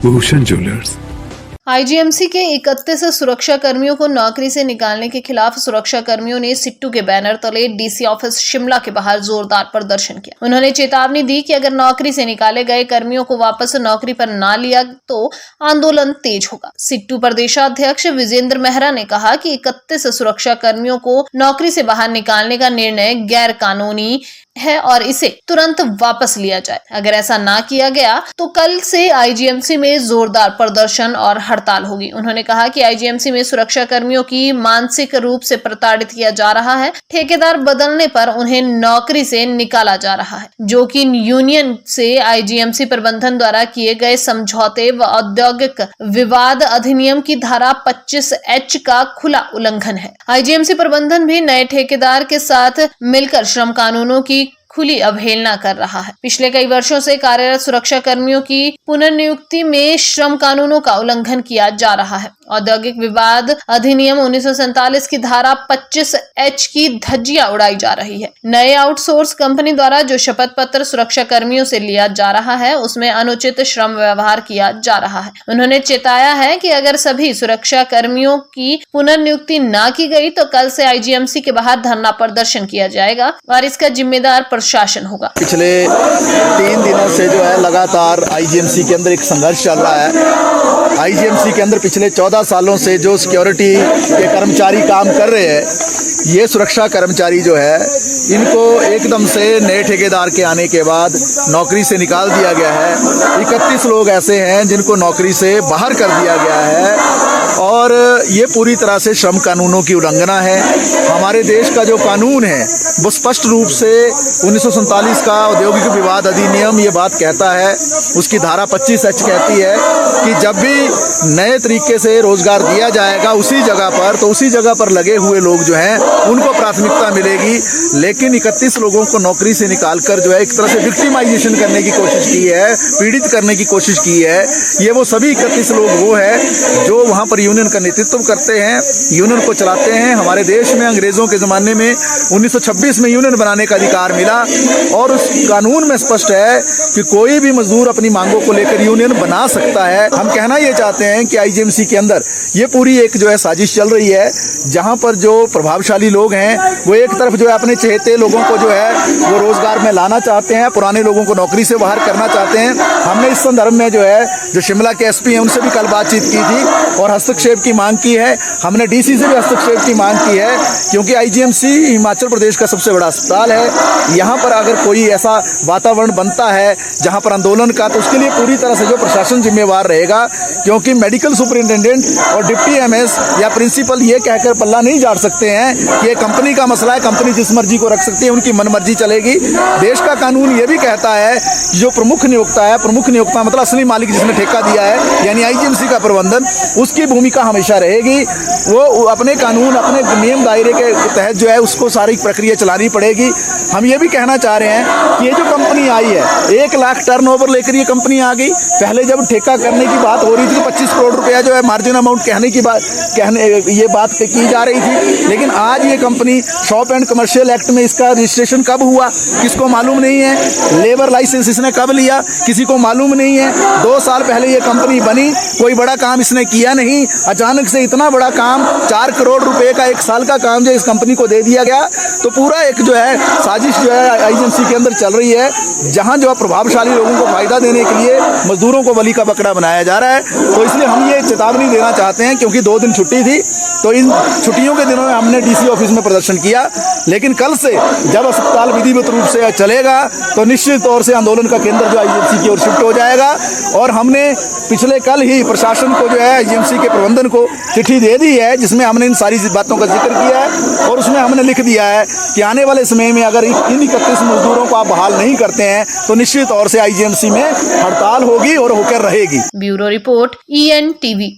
Bhushan jewellers. IGMC के 31 सुरक्षा कर्मियों को नौकरी से निकालने के खिलाफ सुरक्षा कर्मियों ने सिट्टू के बैनर तले डीसी ऑफिस शिमला के बाहर जोरदार प्रदर्शन किया। उन्होंने चेतावनी दी कि अगर नौकरी से निकाले गए कर्मियों को वापस नौकरी पर न लिया तो आंदोलन तेज होगा। सिट्टू प्रदेशाध्यक्ष विजेंद्र मेहरा ने कहा कि 31 सुरक्षा कर्मियों को नौकरी से बाहर निकालने का निर्णय गैर कानूनी है और इसे तुरंत वापस लिया जाए। अगर ऐसा ना किया गया तो कल से आईजीएमसी में जोरदार प्रदर्शन और हड़ताल होगी। उन्होंने कहा कि आईजीएमसी में सुरक्षा कर्मियों की मानसिक रूप से प्रताड़ित किया जा रहा है। ठेकेदार बदलने पर उन्हें नौकरी से निकाला जा रहा है, जो कि यूनियन से आईजीएमसी प्रबंधन द्वारा किए गए समझौते व औद्योगिक विवाद अधिनियम की धारा 25H का खुला उल्लंघन है। आईजीएमसी प्रबंधन भी नए ठेकेदार के साथ मिलकर श्रम कानूनों की खुली अवहेलना कर रहा है। पिछले कई वर्षों से कार्यरत सुरक्षा कर्मियों की पुनर्नियुक्ति में श्रम कानूनों का उल्लंघन किया जा रहा है। औद्योगिक विवाद अधिनियम 1947 की धारा 25H की धज्जियां उड़ाई जा रही है। नए आउटसोर्स कंपनी द्वारा जो शपथ पत्र सुरक्षा कर्मियों से लिया जा रहा है, उसमें अनुचित श्रम व्यवहार किया जा रहा है। उन्होंने चेताया है कि अगर सभी सुरक्षा कर्मियों की पुनर्नियुक्ति न की गई तो कल से आईजीएमसी के बाहर धरना प्रदर्शन किया जाएगा और इसका जिम्मेदार प्रशासन होगा। पिछले 3 दिनों से जो है लगातार आईजीएमसी के अंदर एक संघर्ष चल रहा है। आईजीएमसी के अंदर पिछले 14 सालों से जो सिक्योरिटी के कर्मचारी काम कर रहे हैं, ये सुरक्षा कर्मचारी जो है इनको एकदम से नए ठेकेदार के आने के बाद नौकरी से निकाल दिया गया है। 31 लोग ऐसे हैं जिनको नौकरी से बाहर कर दिया गया है और ये पूरी तरह से श्रम कानूनों की उल्लंघना है। हमारे देश का जो कानून है वो स्पष्ट रूप से 1947 का औद्योगिक विवाद अधिनियम ये बात कहता है, उसकी धारा 25H कहती है कि जब भी नए तरीके से रोजगार दिया जाएगा उसी जगह पर, तो उसी जगह पर लगे हुए लोग जो हैं उनको प्राथमिकता मिलेगी। लेकिन 31 लोगों को नौकरी से निकालकर जो है एक तरह से विक्टिमाइजेशन करने की कोशिश की है, पीड़ित करने की कोशिश की है। ये वो सभी 31 लोग वो है जो वहाँ पर यूनियन का नेतृत्व करते हैं, यूनियन को चलाते हैं। हमारे देश में अंग्रेजों के ज़माने में 1926 में यूनियन बनाने का अधिकार मिला और उस कानून में स्पष्ट है कि कोई भी मजदूर अपनी मांगों को लेकर यूनियन बना सकता है। हम कहना ये चाहते हैं कि आईजीएमसी के अंदर ये पूरी एक जो है साजिश चल रही है, जहाँ पर जो प्रभावशाली लोग हैं वो एक तरफ जो है अपने चहेते लोगों को जो है वो रोजगार में लाना चाहते हैं, पुराने लोगों को नौकरी से बाहर करना चाहते हैं। हमने इस संदर्भ में जो है जो शिमला के एसपी हैं उनसे भी कल बातचीत की थी और हस्तक्षेप की मांग की है। हमने डीसी से भी हस्तक्षेप की मांग की है, क्योंकि आईजीएमसी हिमाचल प्रदेश का सबसे बड़ा अस्पताल है। यहाँ पर अगर कोई ऐसा वातावरण बनता है जहाँ पर आंदोलन का, तो उसके लिए पूरी तरह से जो प्रशासन जिम्मेवार रहेगा, क्योंकि मेडिकल सुपरिटेंडेंट और डिप्टी एमएस या प्रिंसिपल ये कहकर पल्ला नहीं झाड़ सकते हैं कि ये कंपनी का मसला है, कंपनी जिस मर्जी को रख सकती है, उनकी मनमर्जी चलेगी। देश का कानून ये भी कहता है कि जो प्रमुख नियोक्ता है, प्रमुख नियोक्ता मतलब असली मालिक जिसने ठेका दिया है यानी आईजीएमसी का प्रबंधन, उसकी भूमिका हमेशा रहेगी। वो अपने कानून अपने नियम दायरे के तहत जो है उसको सारी प्रक्रिया चलानी पड़ेगी। हम ये भी कहना चाह रहे हैं कि ये जो कंपनी आई है 1 लाख टर्नओवर लेकर ये कंपनी आ गई। पहले जब ठेका करने की बात हो रही थी तो 25 करोड़ रुपया जो है मार्जिन अमाउंट ये बात की जा रही थी, लेकिन आज ये company shop and commercial act में इसका रजिस्ट्रेशन कब हुआ किसको मालूम नहीं है। लेबर लाइसेंस इसने कब लिया किसी को मालूम नहीं है। 2 साल पहले ये कंपनी बनी, कोई बड़ा काम इसने किया नहीं। अचानक से इतना बड़ा काम 4 करोड़ रुपए का 1 साल का काम जो इस कंपनी को दे दिया गया। तो पूरा एक जो है साजिश जो है आईजीएमसी के अंदर चल रही है, जहां जो प्रभावशाली लोगों को फायदा देने के लिए मजदूरों को बलि का बकरा बनाया जा रहा है। तो इसलिए हम ये चेतावनी देना चाहते हैं, क्योंकि 2 दिन छुट्टी थी तो इन छुट्टियों के दिनों में हमने डीसी ऑफिस में प्रदर्शन किया, लेकिन कल से जब अस्पताल विधिवत रूप से चलेगा तो निश्चित तौर से आंदोलन का केंद्र जो आईजीएमसी की ओर शिफ्ट हो जाएगा। और हमने पिछले कल ही प्रशासन को जो है आईजीएमसी के प्रबंधन को चिट्ठी दे दी है, जिसमें हमने इन सारी बातों का जिक्र किया है और उसमें हमने लिख दिया है कि आने वाले समय में अगर इन 31 मजदूरों को आप बहाल नहीं करते हैं तो निश्चित तौर से आईजीएमसी में हड़ताल होगी और होकर रहेगी। Bureau report ENTV।